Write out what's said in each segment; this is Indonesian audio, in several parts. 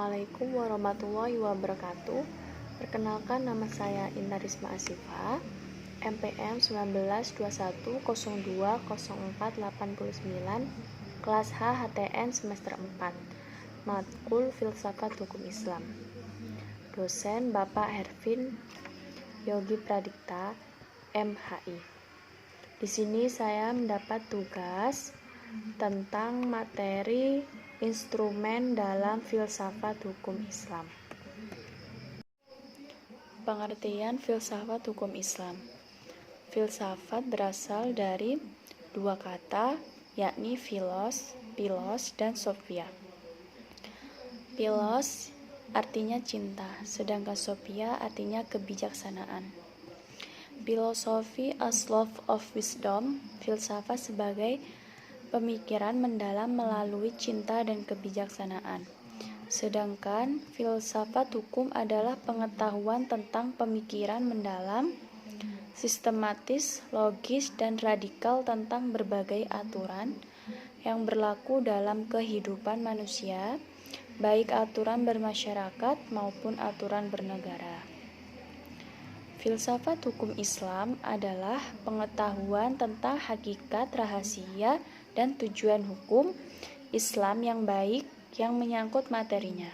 Assalamualaikum warahmatullahi wabarakatuh. Perkenalkan, nama saya Inna Risma Asifa, MPM 1921020489, kelas H HTN semester 4, matkul Filsafat Hukum Islam. Dosen Bapak Hervin Yogi Pradipta, MHI. Di sini saya mendapat tugas tentang materi instrumen dalam filsafat hukum Islam. Pengertian filsafat hukum Islam. Filsafat berasal dari dua kata, yakni philos dan sophia. Philos artinya cinta, sedangkan sophia artinya kebijaksanaan. Philosophy as love of wisdom, filsafat sebagai pemikiran mendalam melalui cinta dan kebijaksanaan. Sedangkan filsafat hukum adalah pengetahuan tentang pemikiran mendalam, sistematis, logis, dan radikal tentang berbagai aturan yang berlaku dalam kehidupan manusia, baik aturan bermasyarakat maupun aturan bernegara. Filsafat hukum Islam adalah pengetahuan tentang hakikat, rahasia, dan tujuan hukum Islam yang baik yang menyangkut materinya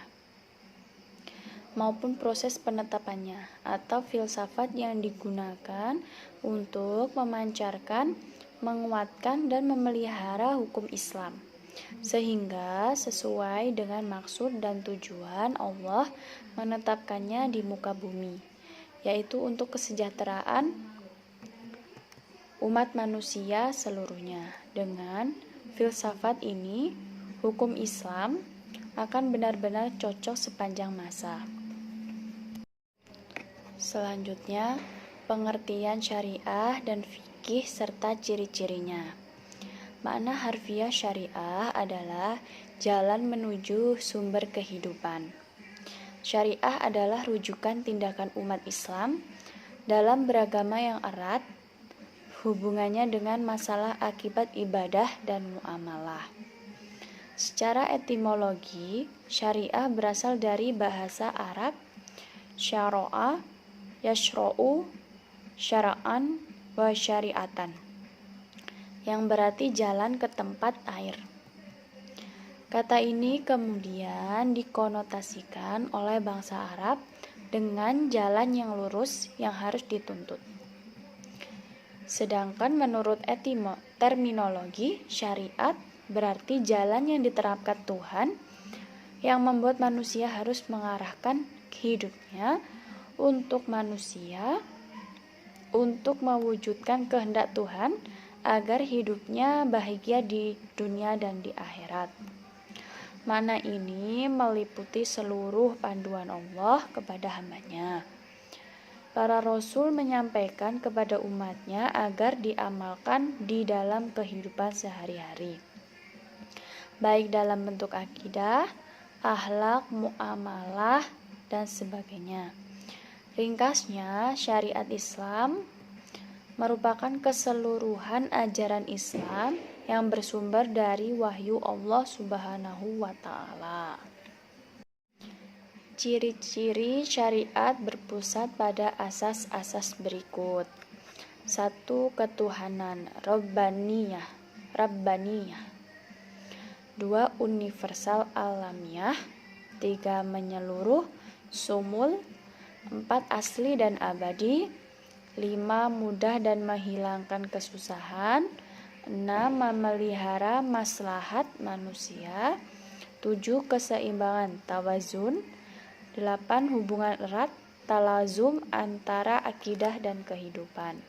maupun proses penetapannya, atau filsafat yang digunakan untuk memancarkan, menguatkan, dan memelihara hukum Islam sehingga sesuai dengan maksud dan tujuan Allah menetapkannya di muka bumi, yaitu untuk kesejahteraan umat manusia seluruhnya. Dengan filsafat ini, hukum Islam akan benar-benar cocok sepanjang masa. Selanjutnya, pengertian syariah dan fikih serta ciri-cirinya. Makna harfiah syariah adalah jalan menuju sumber kehidupan. Syariah adalah rujukan tindakan umat Islam dalam beragama yang erat hubungannya dengan masalah akibat ibadah dan muamalah. Secara etimologi, syariah berasal dari bahasa Arab syara'a, yashra'u, syara'an, wa syari'atan, yang berarti jalan ke tempat air. Kata ini kemudian dikonotasikan oleh bangsa Arab dengan jalan yang lurus yang harus dituntut. Sedangkan menurut terminologi, syariat berarti jalan yang diterapkan Tuhan yang membuat manusia harus mengarahkan hidupnya untuk manusia untuk mewujudkan kehendak Tuhan agar hidupnya bahagia di dunia dan di akhirat. Makna ini meliputi seluruh panduan Allah kepada hambanya. Para rasul menyampaikan kepada umatnya agar diamalkan di dalam kehidupan sehari-hari, baik dalam bentuk akidah, akhlak, muamalah, dan sebagainya. Ringkasnya, syariat Islam merupakan keseluruhan ajaran Islam yang bersumber dari wahyu Allah Subhanahu wa Ta'ala. Ciri-ciri syariat berpusat pada asas-asas berikut. 1. Ketuhanan Rabbaniyah. 2. Universal alamiah. 3. Menyeluruh sumul. 4. Asli dan abadi. 5. Mudah dan menghilangkan kesusahan. 6. Memelihara maslahat manusia. 7. Keseimbangan tawazun. 8. Hubungan erat talazum antara akidah dan kehidupan.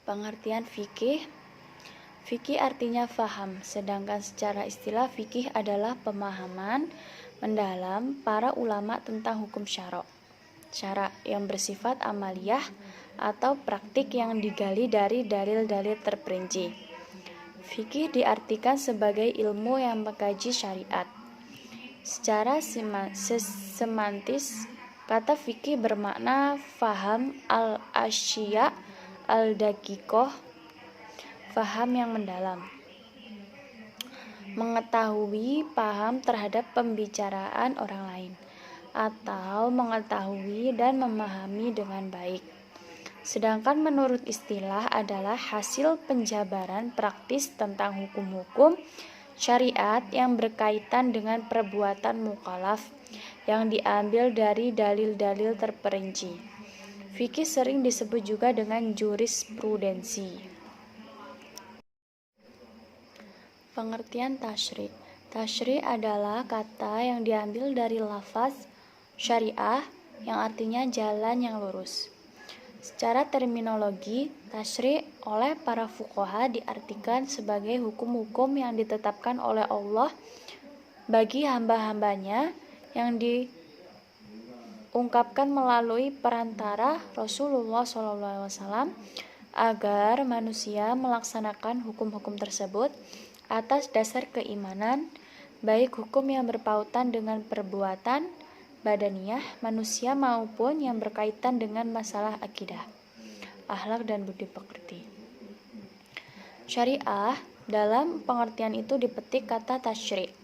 Pengertian fikih. Fikih artinya faham, sedangkan secara istilah fikih adalah pemahaman mendalam para ulama tentang hukum syara yang bersifat amaliyah atau praktik yang digali dari dalil-dalil terperinci. Fikih diartikan sebagai ilmu yang mengkaji syariat. Secara semantis, kata fikih bermakna faham al-asya al-daqiqah, faham yang mendalam. mengetahui paham terhadap pembicaraan orang lain, atau mengetahui dan memahami dengan baik. Sedangkan menurut istilah adalah hasil penjabaran praktis tentang hukum-hukum syariat yang berkaitan dengan perbuatan mukallaf yang diambil dari dalil-dalil terperinci. Fikih sering disebut juga dengan jurisprudensi. Pengertian tasyri'. Tasyri' adalah kata yang diambil dari lafaz syariah yang artinya jalan yang lurus. Secara terminologi, tasyri' oleh para fuqaha diartikan sebagai hukum-hukum yang ditetapkan oleh Allah bagi hamba-hambanya yang diungkapkan melalui perantara Rasulullah SAW agar manusia melaksanakan hukum-hukum tersebut atas dasar keimanan, baik hukum yang berpautan dengan perbuatan badaniyah manusia maupun yang berkaitan dengan masalah akidah, akhlak dan budi pekerti. Syariah dalam pengertian itu dipetik kata tasyri',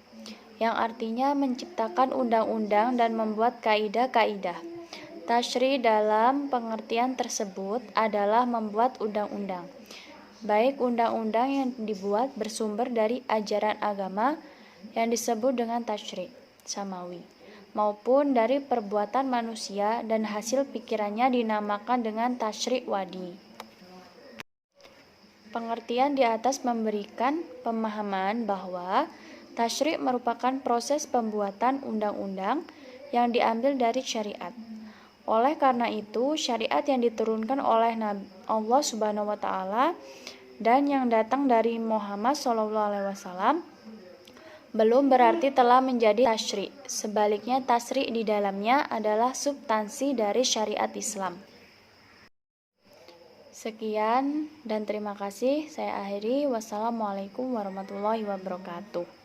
yang artinya menciptakan undang-undang dan membuat kaidah-kaidah. Tasyri' dalam pengertian tersebut adalah membuat undang-undang, baik undang-undang yang dibuat bersumber dari ajaran agama yang disebut dengan tasyri' samawi, maupun dari perbuatan manusia dan hasil pikirannya dinamakan dengan tasyri' wadi. Pengertian di atas memberikan pemahaman bahwa tasyri' merupakan proses pembuatan undang-undang yang diambil dari syariat. Oleh karena itu, syariat yang diturunkan oleh Allah Subhanahu wa Ta'ala dan yang datang dari Muhammad SAW belum berarti telah menjadi tasyri'. Sebaliknya, tasyri' di dalamnya adalah substansi dari syariat Islam. Sekian dan terima kasih. Saya akhiri. Wassalamualaikum warahmatullahi wabarakatuh.